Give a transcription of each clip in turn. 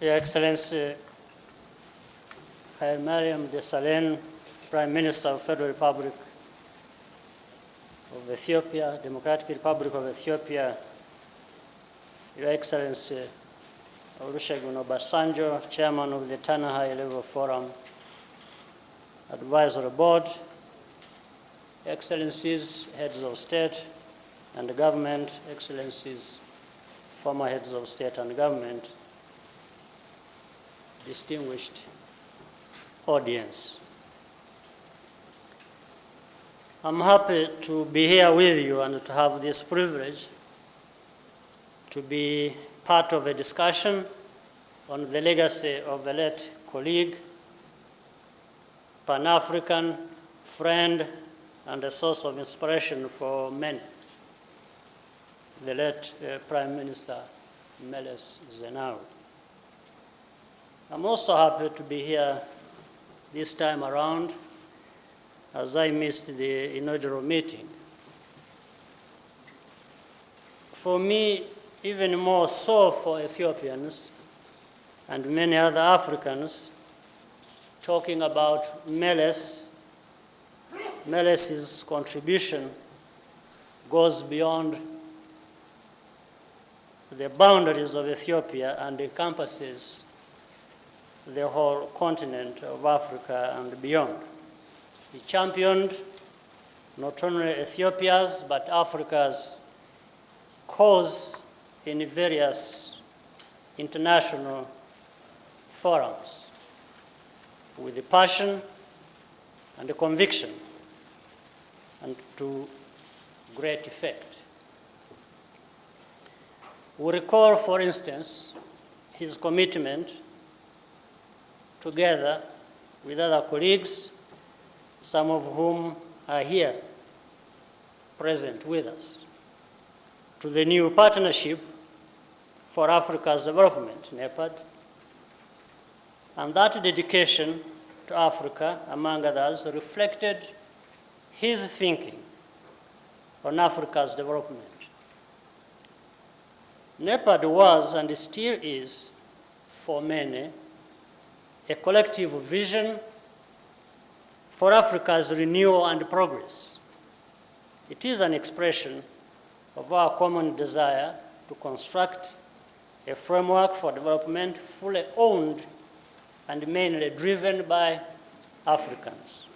Your Excellency, Haile Mariam Desalegn, Prime Minister of Federal Republic of Ethiopia, Democratic Republic of Ethiopia, Your Excellency Olusegun Obasanjo, Chairman of the Tana High-Level Forum Advisory Board, Excellencies, Heads of State and Government, Excellencies, former Heads of State and Government, distinguished audience. I'm happy to be here with you and to have this privilege to be part of a discussion on the legacy of a late colleague, Pan-African friend, and a source of inspiration for many, the late Prime Minister Meles Zenawi. I'm also happy to be here this time around, as I missed the inaugural meeting. For me, even more so for Ethiopians and many other Africans, talking about Meles's contribution goes beyond the boundaries of Ethiopia and encompasses the whole continent of Africa and beyond. He championed not only Ethiopia's but Africa's cause in various international forums with the passion and the conviction and to great effect. We recall, for instance, his commitment together with other colleagues, some of whom are here present with us, to the new Partnership for Africa's Development, NEPAD, and that dedication to Africa, among others, reflected his thinking on Africa's development. NEPAD was and still is, for many, a collective vision for Africa's renewal and progress. It is an expression of our common desire to construct a framework for development fully owned and mainly driven by Africans.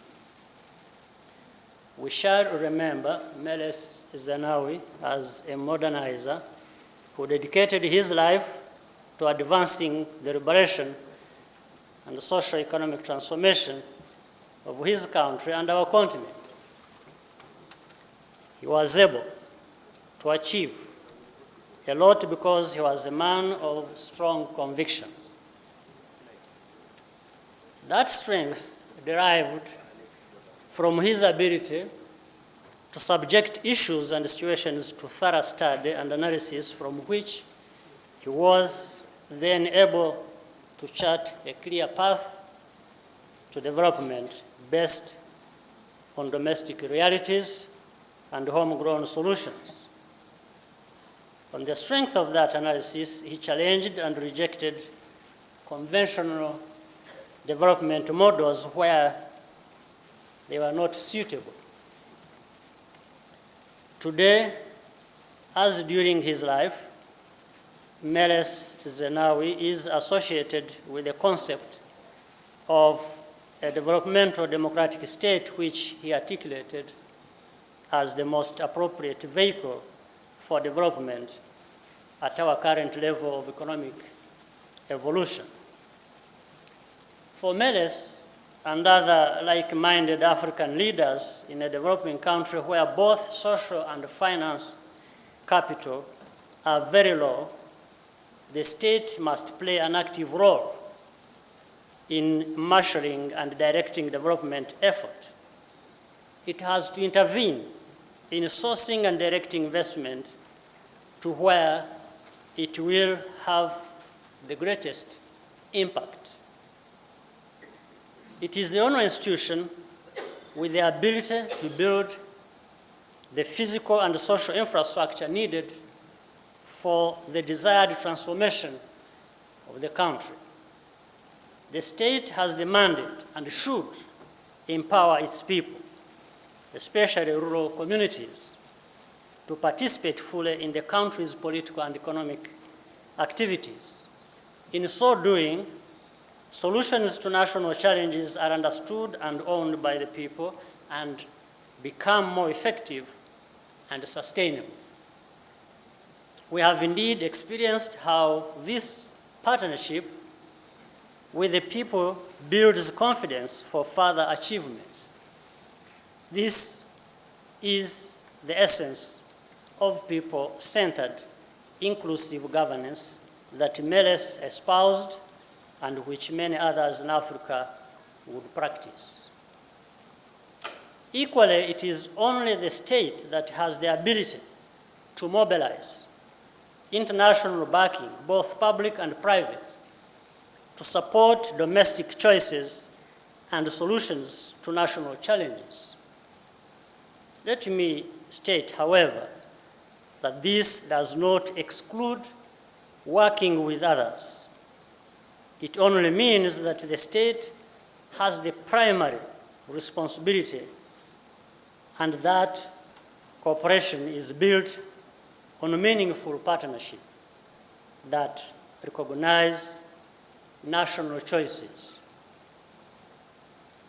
We shall remember Meles Zenawi as a modernizer who dedicated his life to advancing the liberation and the socio-economic transformation of his country and our continent. He was able to achieve a lot because he was a man of strong convictions. That strength derived from his ability to subject issues and situations to thorough study and analysis, from which he was then able to chart a clear path to development based on domestic realities and homegrown solutions. On the strength of that analysis, he challenged and rejected conventional development models where they were not suitable. Today, as during his life, Meles Zenawi is associated with the concept of a developmental democratic state, which he articulated as the most appropriate vehicle for development at our current level of economic evolution. For Meles and other like-minded African leaders in a developing country where both social and finance capital are very low, the state must play an active role in marshalling and directing development effort. It has to intervene in sourcing and directing investment to where it will have the greatest impact. It is the only institution with the ability to build the physical and social infrastructure needed for the desired transformation of the country. The state has the mandate and should empower its people, especially rural communities, to participate fully in the country's political and economic activities. In so doing, solutions to national challenges are understood and owned by the people and become more effective and sustainable. We have indeed experienced how this partnership with the people builds confidence for further achievements. This is the essence of people-centered, inclusive governance that Meles espoused and which many others in Africa would practice. Equally, it is only the state that has the ability to mobilize international backing, both public and private, to support domestic choices and solutions to national challenges. Let me state, however, that this does not exclude working with others. It only means that the state has the primary responsibility and that cooperation is built on a meaningful partnership that recognize national choices.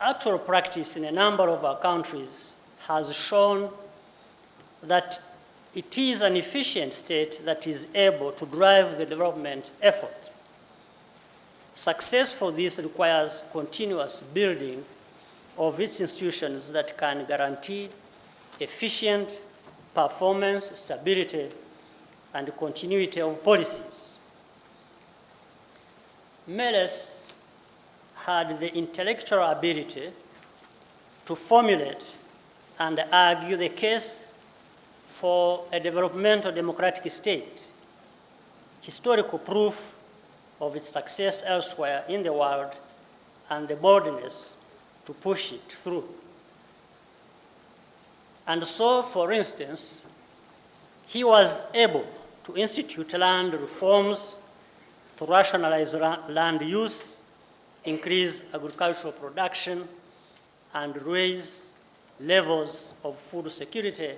Actual practice in a number of our countries has shown that it is an efficient state that is able to drive the development effort. Success for this requires continuous building of its institutions that can guarantee efficient performance, stability, and continuity of policies. Meles had the intellectual ability to formulate and argue the case for a developmental democratic state, historical proof of its success elsewhere in the world, and the boldness to push it through. And so, for instance, he was able to institute land reforms to rationalize land use, increase agricultural production, and raise levels of food security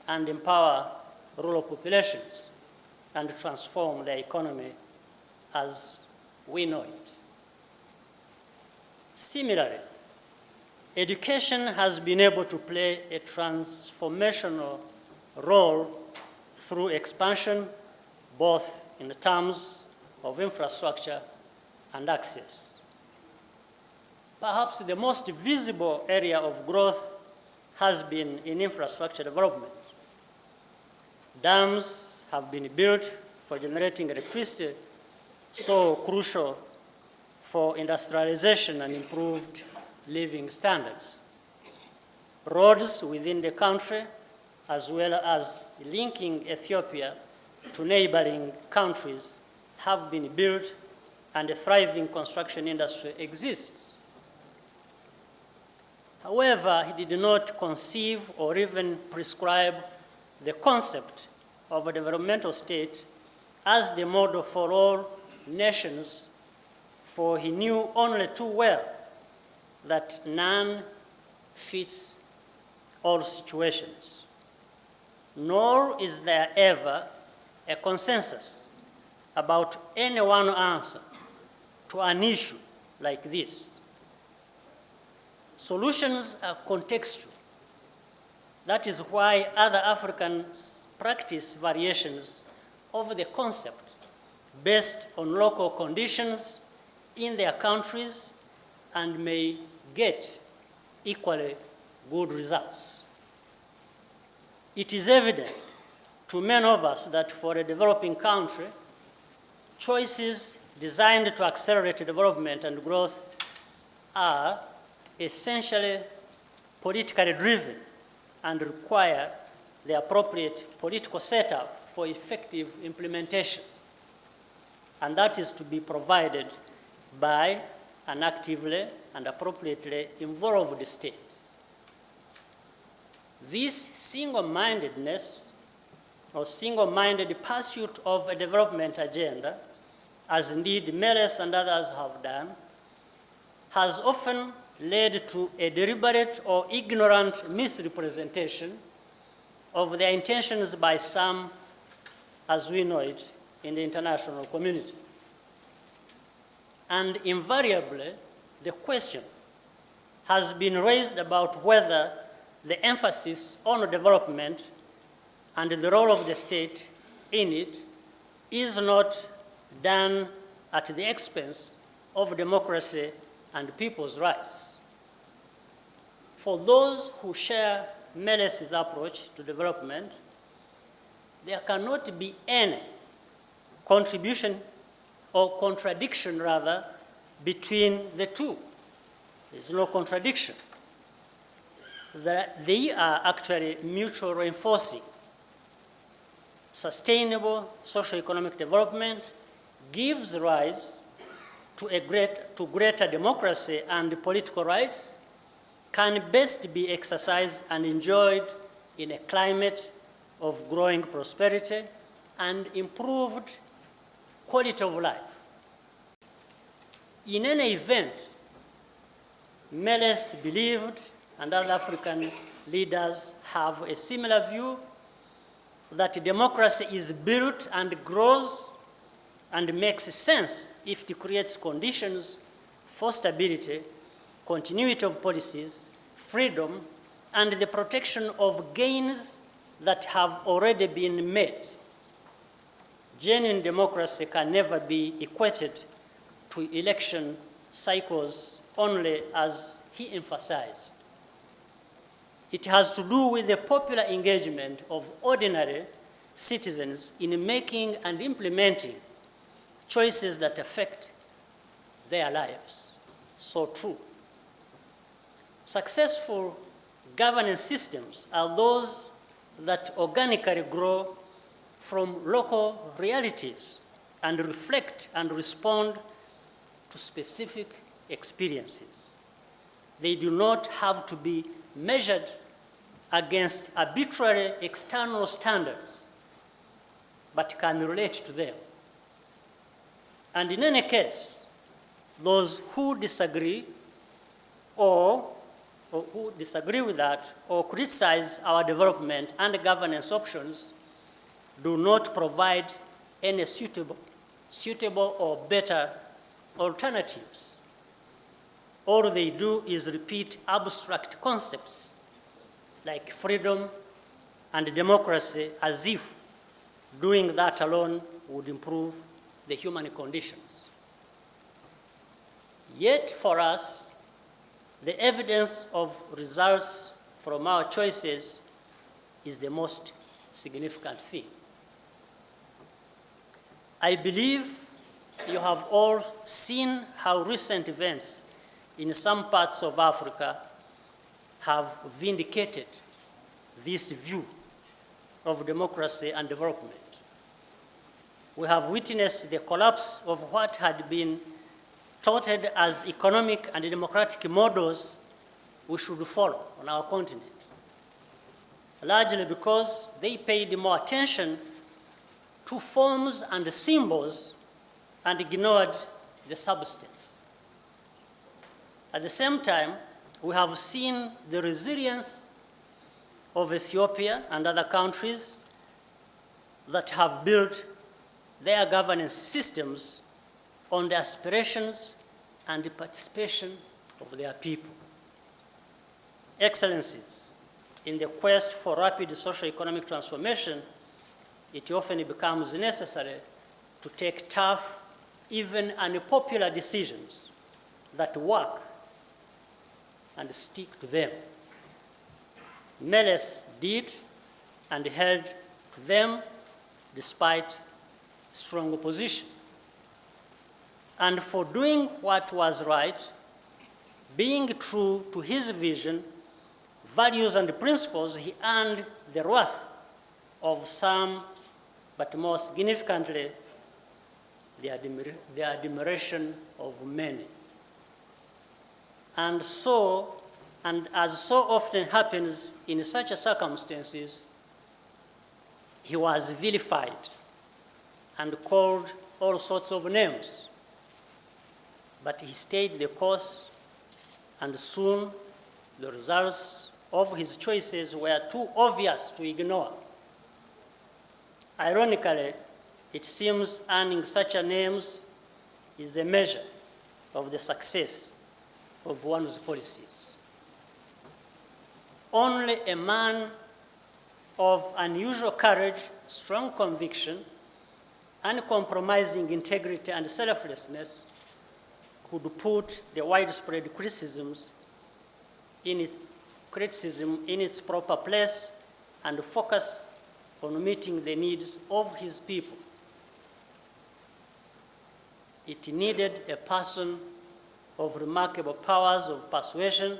and empower rural populations and transform their economy as we know it. Similarly, education has been able to play a transformational role through expansion, both in the terms of infrastructure and access. Perhaps the most visible area of growth has been in infrastructure development. Dams have been built for generating electricity, so crucial for industrialization and improved living standards. Roads within the country, as well as linking Ethiopia to neighboring countries, have been built, and a thriving construction industry exists. However, he did not conceive or even prescribe the concept of a developmental state as the model for all nations, for he knew only too well that none fits all situations. Nor is there ever a consensus about any one answer to an issue like this. Solutions are contextual. That is why other Africans practice variations of the concept based on local conditions in their countries and may get equally good results. It is evident to many of us that for a developing country, choices designed to accelerate development and growth are essentially politically driven and require the appropriate political setup for effective implementation. And that is to be provided by an actively and appropriately involved state. This single-mindedness or single-minded pursuit of a development agenda as indeed Meles and others have done, has often led to a deliberate or ignorant misrepresentation of their intentions by some, as we know it, in the international community. And invariably, the question has been raised about whether the emphasis on development and the role of the state in it is not done at the expense of democracy and people's rights. For those who share Meles's approach to development, there cannot be any contribution or contradiction, rather, between the two. There's no contradiction. They are actually mutually reinforcing. Sustainable socio-economic development gives rise to greater democracy, and political rights can best be exercised and enjoyed in a climate of growing prosperity and improved quality of life. In any event, Meles believed, and other African leaders have a similar view, that democracy is built and grows and makes sense if it creates conditions for stability, continuity of policies, freedom, and the protection of gains that have already been made. Genuine democracy can never be equated to election cycles only, as he emphasized. It has to do with the popular engagement of ordinary citizens in making and implementing choices that affect their lives. So true. Successful governance systems are those that organically grow from local realities and reflect and respond to specific experiences. They do not have to be measured against arbitrary external standards, but can relate to them. And in any case, those who disagree or who disagree with that or criticize our development and governance options do not provide any suitable or better alternatives. All they do is repeat abstract concepts like freedom and democracy, as if doing that alone would improve the human conditions. Yet for us, the evidence of results from our choices is the most significant thing. I believe you have all seen how recent events in some parts of Africa have vindicated this view of democracy and development. We have witnessed the collapse of what had been touted as economic and democratic models we should follow on our continent, largely because they paid more attention to forms and symbols and ignored the substance. At the same time, we have seen the resilience of Ethiopia and other countries that have built their governance systems on the aspirations and the participation of their people. Excellencies, in the quest for rapid socio-economic transformation, it often becomes necessary to take tough, even unpopular decisions that work and stick to them. Meles did and held to them despite strong opposition. And for doing what was right, being true to his vision, values, and principles, he earned the wrath of some, but more significantly, the admiration of many. And as so often happens in such circumstances, he was vilified and called all sorts of names. But he stayed the course, and soon the results of his choices were too obvious to ignore. Ironically, it seems earning such names is a measure of the success of one's policies. Only a man of unusual courage, strong conviction, uncompromising integrity, and selflessness could put the widespread criticism in its proper place and focus on meeting the needs of his people. It needed a person of remarkable powers of persuasion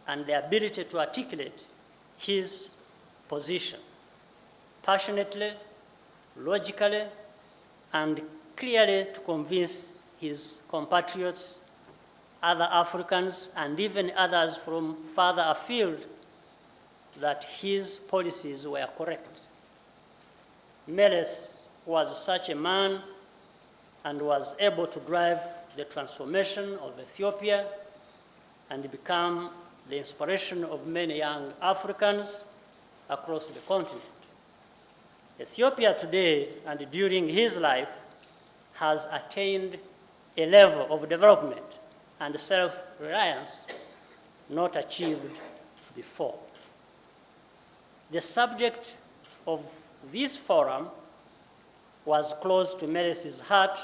and the ability to articulate his position passionately, logically, and clearly to convince his compatriots, other Africans, and even others from further afield that his policies were correct. Meles was such a man and was able to drive the transformation of Ethiopia and become the inspiration of many young Africans across the continent. Ethiopia today and during his life has attained a level of development and self-reliance not achieved before. The subject of this forum was close to Meles' heart,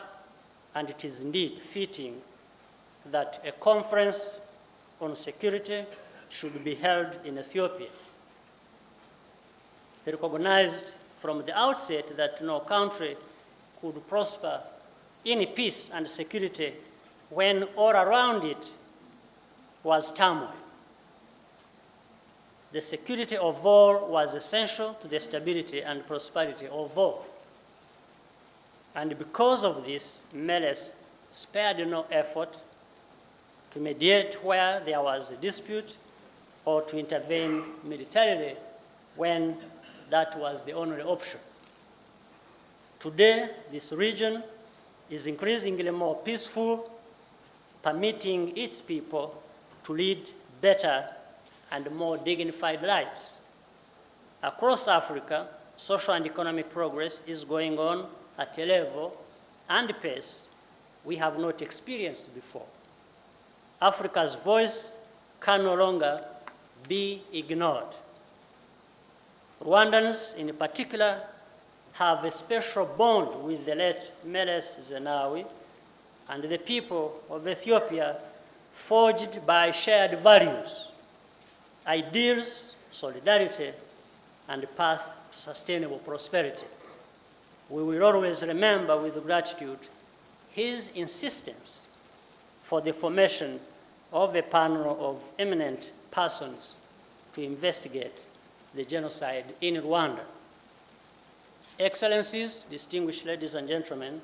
and it is indeed fitting that a conference on security should be held in Ethiopia. He recognized from the outset that no country could prosper in peace and security when all around it was turmoil. The security of all was essential to the stability and prosperity of all. And because of this, Meles spared no effort to mediate where there was a dispute or to intervene militarily when that was the only option. Today, this region is increasingly more peaceful, permitting its people to lead better and more dignified lives. Across Africa, social and economic progress is going on at a level and pace we have not experienced before. Africa's voice can no longer be ignored. Rwandans in particular have a special bond with the late Meles Zenawi and the people of Ethiopia, forged by shared values, ideals, solidarity, and a path to sustainable prosperity. We will always remember with gratitude his insistence for the formation of a panel of eminent persons to investigate the genocide in Rwanda. Excellencies, distinguished ladies and gentlemen,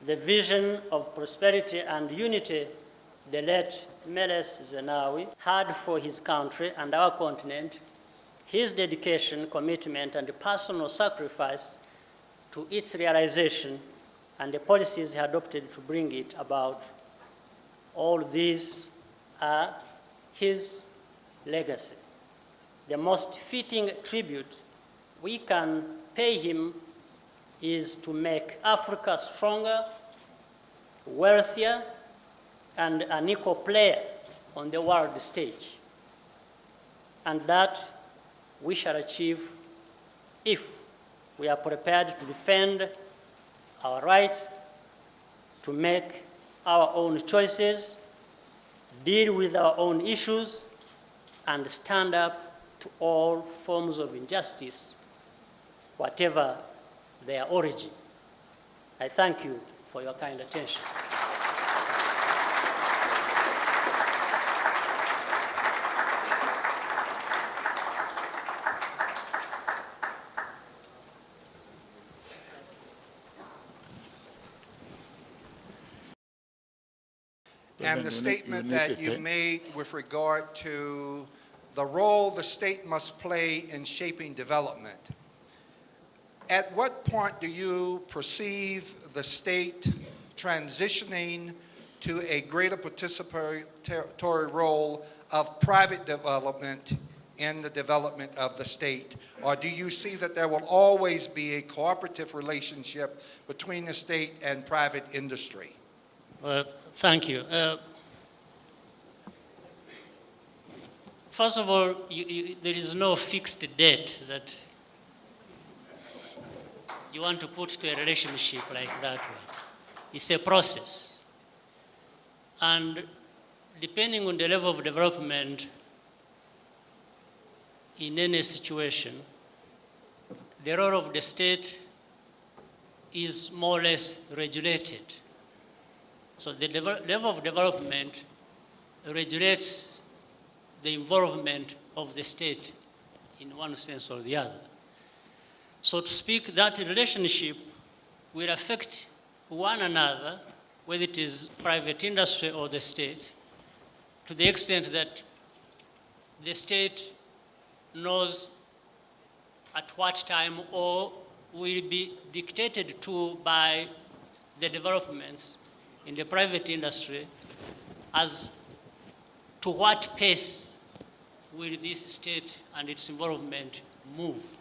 the vision of prosperity and unity the late Meles Zenawi had for his country and our continent, his dedication, commitment, and personal sacrifice to its realization and the policies he adopted to bring it about, all these are his legacy. The most fitting tribute we can pay him is to make Africa stronger, wealthier, and an equal player on the world stage. And that we shall achieve if we are prepared to defend our right to make our own choices, deal with our own issues, and stand up to all forms of injustice, whatever their origin. I thank you for your kind attention. And the statement that you made with regard to the role the state must play in shaping development. At what point do you perceive the state transitioning to a greater participatory role of private development in the development of the state? Or do you see that there will always be a cooperative relationship between the state and private industry? Thank you. First of all, there is no fixed date that you want to put to a relationship like that way. It's a process. And depending on the level of development in any situation, the role of the state is more or less regulated. So the level of development regulates the involvement of the state in one sense or the other. So to speak, that relationship will affect one another, whether it is private industry or the state, to the extent that the state knows at what time or will be dictated to by the developments in the private industry as to what pace will this state and its involvement move.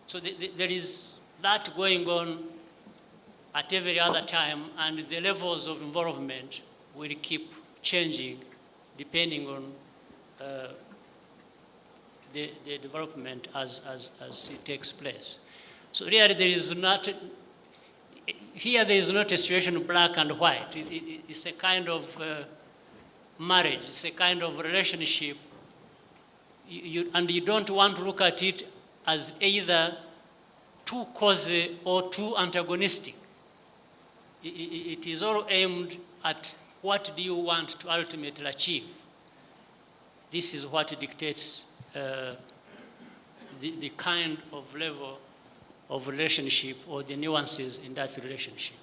So there is that going on at every other time, and the levels of involvement will keep changing depending on the development as it takes place. So really there is not a situation of black and white. It's a kind of marriage, it's a kind of relationship, and you don't want to look at it as either too cozy or too antagonistic. It is all aimed at what do you want to ultimately achieve. This is what dictates the kind of level of relationship or the nuances in that relationship.